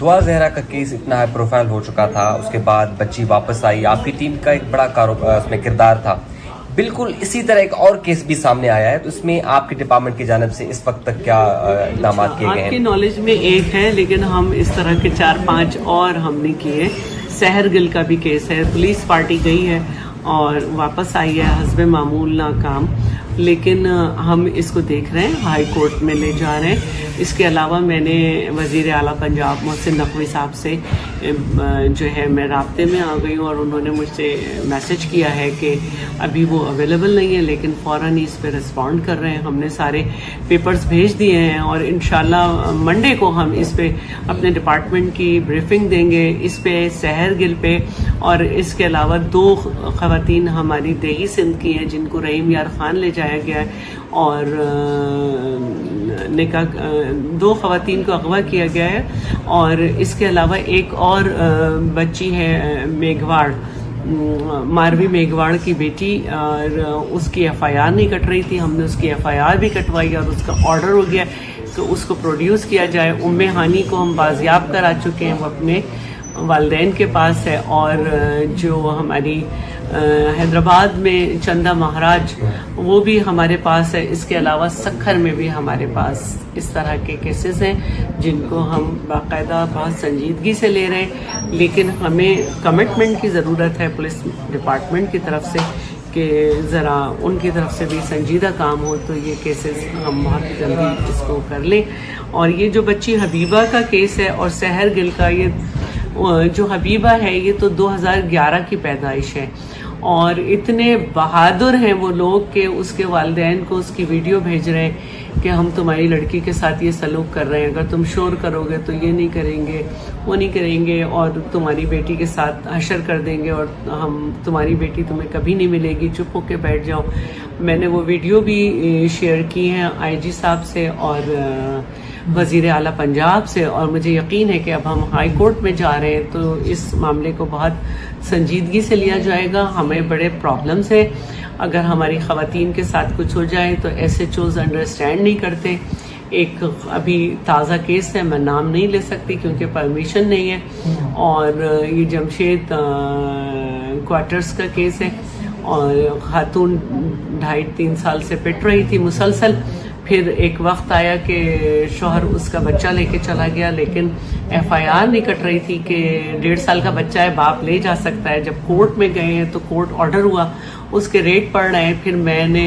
दुआ ज़हरा का केस इतना हाई प्रोफाइल हो चुका था, उसके बाद बच्ची वापस आई, आपकी टीम का एक बड़ा उसमें किरदार था। बिल्कुल इसी तरह एक और केस भी सामने आया है, तो इसमें आपके डिपार्टमेंट की जानिब से इस वक्त तक क्या इक़दाम किए गए हैं? आपकी नॉलेज में एक है, लेकिन हम इस तरह के 4-5 और हमने किए। सहर गिल का भी केस है, पुलिस पार्टी गई है और वापस आई है हस्बे मामूल ना काम, लेकिन हम इसको देख रहे हैं, हाई कोर्ट में ले जा रहे हैं। इसके अलावा मैंने वज़ीर आला पंजाब मोहसिन नकवी साहब से जो है मैं राब्ते में आ गई हूँ और उन्होंने मुझसे मैसेज किया है कि अभी वो अवेलेबल नहीं है, लेकिन फ़ौरन ही इस पर रिस्पॉन्ड कर रहे हैं। हमने सारे पेपर्स भेज दिए हैं और इंशाल्लाह मंडे को हम इस पे अपने डिपार्टमेंट की ब्रीफिंग देंगे, इस पे सहर गिल पे। और इसके अलावा 2 ख़वातीन हमारी देही सिंध की हैं जिनको रहीम यार खान ले जाया गया है और निकाह 2 ख़वातीन को अगवा किया गया है। और इसके अलावा एक और बच्ची है मेघवाड़, मारवी मेघवाड़ की बेटी, और उसकी FIR नहीं कट रही थी, हमने उसकी FIR भी कटवाई और उसका ऑर्डर हो गया तो उसको प्रोड्यूस किया जाए। उम्मे हानी को हम बाजियाब करा चुके हैं, वो अपने वालिदैन के पास है। और जो हमारी हैदराबाद में चंदा महाराज, वो भी हमारे पास है। इसके अलावा सखर में भी हमारे पास इस तरह के केसेस हैं जिनको हम बाकायदा बहुत संजीदगी से ले रहे हैं, लेकिन हमें कमिटमेंट की ज़रूरत है पुलिस डिपार्टमेंट की तरफ से कि ज़रा उनकी तरफ से भी संजीदा काम हो, तो ये केसेस हम बहुत जल्दी इसको कर लें। और ये जो बच्ची हबीबा का केस है और सहर गिल का, ये जो हबीबा है ये तो 2011 की पैदाइश है और इतने बहादुर हैं वो लोग कि उसके वालिदैन को उसकी वीडियो भेज रहे हैं कि हम तुम्हारी लड़की के साथ ये सलूक कर रहे हैं, अगर तुम शोर करोगे तो ये नहीं करेंगे, वो नहीं करेंगे और तुम्हारी बेटी के साथ हशर कर देंगे और हम तुम्हारी बेटी तुम्हें कभी नहीं मिलेगी, चुप होके बैठ जाओ। मैंने वो वीडियो भी शेयर की हैं IG साहब से और वज़ीर आला पंजाब से, और मुझे यकीन है कि अब हम हाई कोर्ट में जा रहे हैं तो इस मामले को बहुत संजीदगी से लिया जाएगा। हमें बड़े प्रॉब्लम्स हैं, अगर हमारी ख़वातीन के साथ कुछ हो जाए तो SHOs अंडरस्टैंड नहीं करते। एक अभी ताज़ा केस है, मैं नाम नहीं ले सकती क्योंकि परमिशन नहीं है, और ये जमशेद क्वार्टर्स का केस है और खातून 2.5-3 साल से पिट रही थी मुसलसल। फिर एक वक्त आया कि शौहर उसका बच्चा लेके चला गया, लेकिन FIR नहीं कट रही थी कि 1.5 साल का बच्चा है, बाप ले जा सकता है। जब कोर्ट में गए हैं तो कोर्ट ऑर्डर हुआ, उसके रेट पड़ रहे हैं। फिर मैंने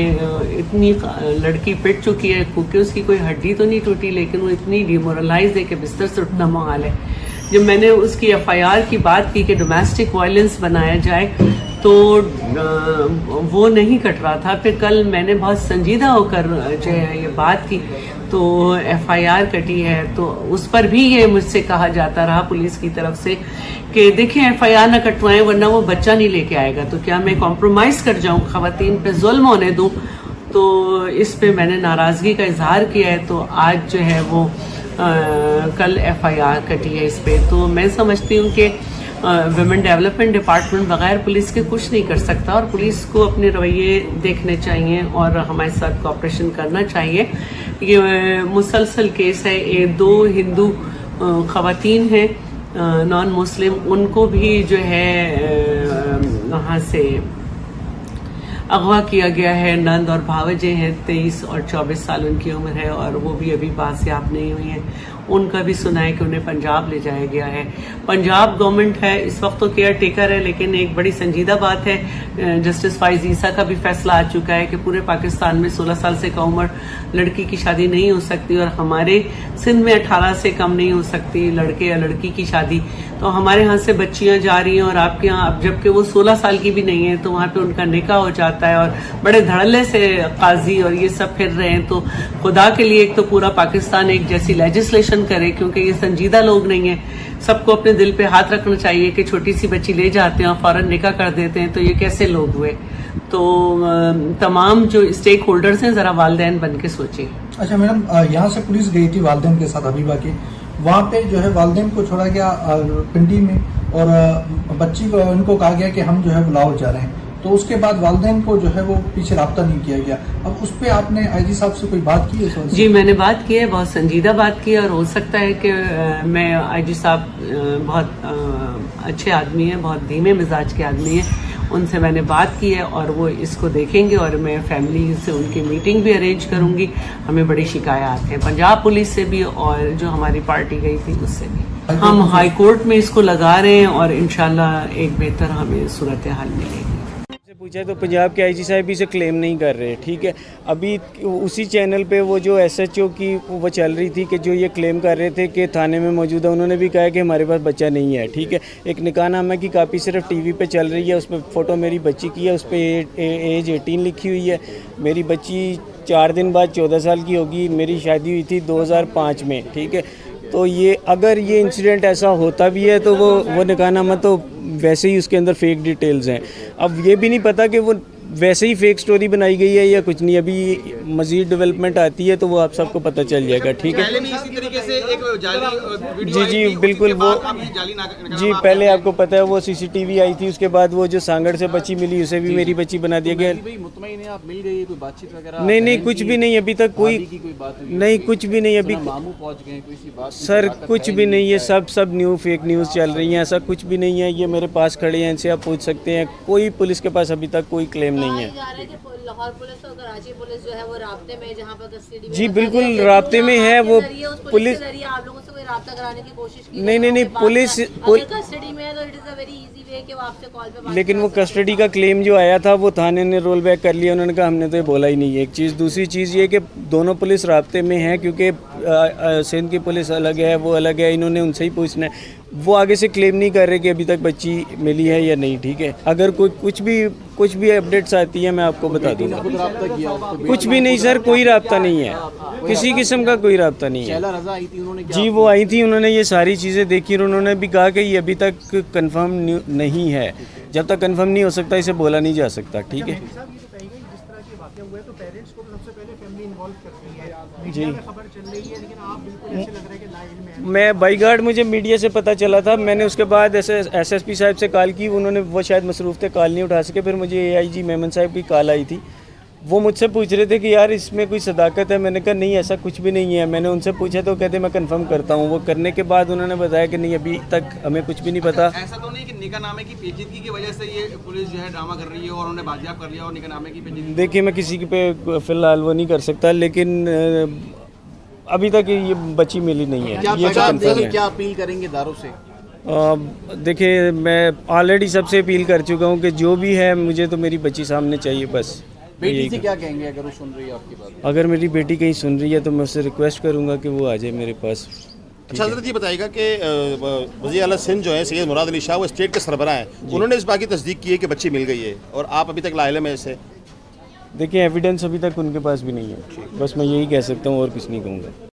इतनी लड़की पिट चुकी है क्योंकि उसकी कोई हड्डी तो नहीं टूटी, लेकिन वो इतनी डिमोरलाइज है कि बिस्तर से उठना मुहाल है। जब मैंने उसकी FIR की बात की कि डोमेस्टिक वायलेंस बनाया जाए तो वो नहीं कट रहा था। फिर कल मैंने बहुत संजीदा होकर जो है ये बात की तो FIR कटी है, तो उस पर भी ये मुझसे कहा जाता रहा पुलिस की तरफ से कि देखिए FIR ना कटवाएं वरना वो बच्चा नहीं लेके आएगा, तो क्या मैं कॉम्प्रोमाइज़ कर जाऊं, ख़वातीन पे जुल्म होने दूं। तो इस पे मैंने नाराज़गी का इजहार किया है, तो आज जो है वो कल FIR कटी है इस पे। तो मैं समझती हूँ कि वुमेन डेवलपमेंट डिपार्टमेंट बगैर पुलिस के कुछ नहीं कर सकता और पुलिस को अपने रवैये देखने चाहिए और हमारे साथ कोऑपरेशन करना चाहिए। ये मुसलसल केस है, ये 2 हिंदू ख़वातीन हैं नॉन मुस्लिम, उनको भी जो है वहाँ से अगवा किया गया है। नंद और भावजे हैं, 23 और 24 साल उनकी उम्र है और वो भी अभी बासियाब नहीं हुई हैं। उनका भी सुना है कि उन्हें पंजाब ले जाया गया है। पंजाब गवर्नमेंट है इस वक्त तो केयर टेकर है, लेकिन एक बड़ी संजीदा बात है, जस्टिस फाइज ईसा का भी फैसला आ चुका है कि पूरे पाकिस्तान में 16 साल से कम उम्र लड़की की शादी नहीं हो सकती और हमारे सिंध में 18 से कम नहीं हो सकती लड़के या लड़की की शादी। तो हमारे यहाँ से बच्चियां जा रही हैं और आपके यहाँ अब जबकि वो 16 साल की भी नहीं है तो वहाँ पे उनका निकाह हो जाता है और बड़े धड़ल्ले से काजी और ये सब फिर रहे हैं। तो खुदा के लिए एक तो पूरा पाकिस्तान एक जैसी लेजिस्लेशन करे, क्योंकि ये संजीदा लोग नहीं है। सबको अपने दिल पे हाथ रखना चाहिए कि छोटी सी बच्ची ले जाते हैं और फौरन निकाह कर देते हैं, तो ये कैसे लोग हुए। तो तमाम जो स्टेक होल्डर्स हैं जरा वालिदैन बन के सोचे। अच्छा मैडम, यहाँ से पुलिस गई थी वालिदैन के साथ हबीबा के, वहाँ पे जो है वालिदैन को छोड़ा गया पिंडी में और बच्ची को उनको कहा गया कि हम जो है बुलाओ जा रहे हैं, तो उसके बाद वालिदैन को जो है वो पीछे रब्ता नहीं किया गया। अब उस पर आपने आईजी साहब से कोई बात की है? जी मैंने बात की है, बहुत संजीदा बात की है, और हो सकता है कि मैं आईजी साहब बहुत अच्छे आदमी हैं, बहुत धीमे मिजाज के आदमी हैं, उनसे मैंने बात की है और वो इसको देखेंगे और मैं फैमिली से उनकी मीटिंग भी अरेंज करूंगी। हमें बड़ी शिकायत है पंजाब पुलिस से भी और जो हमारी पार्टी गई थी उससे भी। हम हाई कोर्ट में इसको लगा रहे हैं और इंशाल्लाह एक बेहतर हमें सूरत हाल मिलेगी। पूछा तो पंजाब के आईजी साहब भी से क्लेम नहीं कर रहे, ठीक है। अभी उसी चैनल पे वो जो एसएचओ की वो चल रही थी कि जो ये क्लेम कर रहे थे कि थाने में मौजूद है, उन्होंने भी कहा कि हमारे पास बच्चा नहीं है, ठीक है। एक निकाहनामा की कापी सिर्फ टीवी पे चल रही है, उस पर फ़ोटो मेरी बच्ची की है, उस पर एज 18 लिखी हुई है। मेरी बच्ची 4 दिन बाद 14 साल की होगी। मेरी शादी हुई थी 2005 में, ठीक है। तो ये अगर ये इंसिडेंट ऐसा होता भी है तो वो निकाहनामा तो वैसे ही उसके अंदर फेक डिटेल्स हैं। अब ये भी नहीं पता कि वो वैसे ही फेक स्टोरी बनाई गई है या कुछ नहीं। अभी मज़ीद डेवलपमेंट आती है तो वो आप सबको पता चल जाएगा, ठीक है। पहले भी इसी तरीके से एक जाली वीडियो जी आई थी, बिल्कुल उसके वो बाद आपने जाली नाकाम जी पहले आपको पता है वो सीसीटीवी आई थी, उसके बाद वो जो सांगड़ से बच्ची मिली उसे भी मेरी बच्ची बना दिया गया। मुतमईन है आप मिल गई, कोई बातचीत वगैरह? नहीं कुछ भी नहीं, अभी तक कोई नहीं, कुछ भी नहीं अभी मामू पहुंच गए, कोई सी बात सर, कुछ भी नहीं है। सब न्यू फेक न्यूज़ चल रही हैं, ऐसा कुछ भी नहीं है। ये मेरे पास खड़े हैं, इनसे आप पूछ सकते हैं। कोई पुलिस के पास अभी तक कोई क्लेम नहीं है। लाहौर पुलिस और कराची पुलिस जो है वो राब्ते में, जहाँ पर कस्टडी में जी बिल्कुल राब्ते में है वो पुलिस। आप लोगों से कोई राब्ता कराने की कोशिश की? नहीं पुलिस कस्टडी में है तो it is a very easy way कि वो आपसे कॉल पे बात लेकिन वो कस्टडी का क्लेम जो आया था वो थाने ने रोल बैक कर लिया। उन्होंने कहा हमने तो ये बोला ही नहीं है, एक चीज़। दूसरी चीज़ ये कि दोनों पुलिस राब्ते में है, क्योंकि सिंध की पुलिस अलग है, वो अलग है। इन्होंने उनसे ही पूछना है। वो आगे से क्लेम नहीं कर रहे कि अभी तक बच्ची मिली है या नहीं, ठीक है। अगर कोई कुछ भी अपडेट्स आती है मैं आपको बता दूंगा। कुछ भी नहीं सर, कोई राब्ता नहीं है, किसी किस्म का कोई राब्ता नहीं है। रजा आई थी, उन्होंने जी वो आई थी, उन्होंने ये सारी चीज़ें देखी और उन्होंने भी कहा कि ये अभी तक कंफर्म नहीं है। जब तक कंफर्म नहीं हो सकता इसे बोला नहीं जा सकता, ठीक है। जी मैं बाई गार्ड, मुझे मीडिया से पता चला था। मैंने उसके बाद एसएसपी साहब से कॉल की, उन्होंने वो शायद मसरूफ़ थे, कॉल नहीं उठा सके। फिर मुझे एआईजी मेमन साहब की कॉल आई थी, वो मुझसे पूछ रहे थे कि यार इसमें कोई सदाकत है। मैंने कहा नहीं ऐसा कुछ भी नहीं है। मैंने उनसे पूछा तो कहते मैं कंफर्म करता हूँ। वो करने के बाद उन्होंने बताया कि नहीं अभी तक हमें कुछ भी नहीं पता। ऐसा तो नहीं कि निकाहनामे की पेचीदगी की वजह से ये पुलिस जो है ड्रामा कर रही है और उन्होंने बाजियाब कर लिया और निकाहनामे की पेचीदगी? देखिए मैं किसी के पे फ़िलहाल वो नहीं कर सकता, लेकिन अभी तक ये बच्ची मिली नहीं है, ये तो कंफर्म है। क्या अपील करेंगे इदारों से? देखिए मैं ऑलरेडी सबसे अपील कर चुका हूँ कि जो भी है मुझे तो मेरी बच्ची सामने चाहिए बस। बेटी से क्या कहेंगे अगर वो सुन रही है आपकी बात? अगर मेरी बेटी कहीं सुन रही है तो मैं उससे रिक्वेस्ट करूँगा कि वो आ जाए मेरे पास। अच्छा हजरत ये बताइएगा कि वज़ीर आला सिंध जो है सैयद मुराद अली शाह वो स्टेट के सरबराह हैं, उन्होंने इस बात की तस्दीक की है कि बच्ची मिल गई है और आप अभी तक लाइल में से? देखिए एविडेंस अभी तक उनके पास भी नहीं है, बस मैं यही कह सकता हूँ और कुछ नहीं कहूँगा।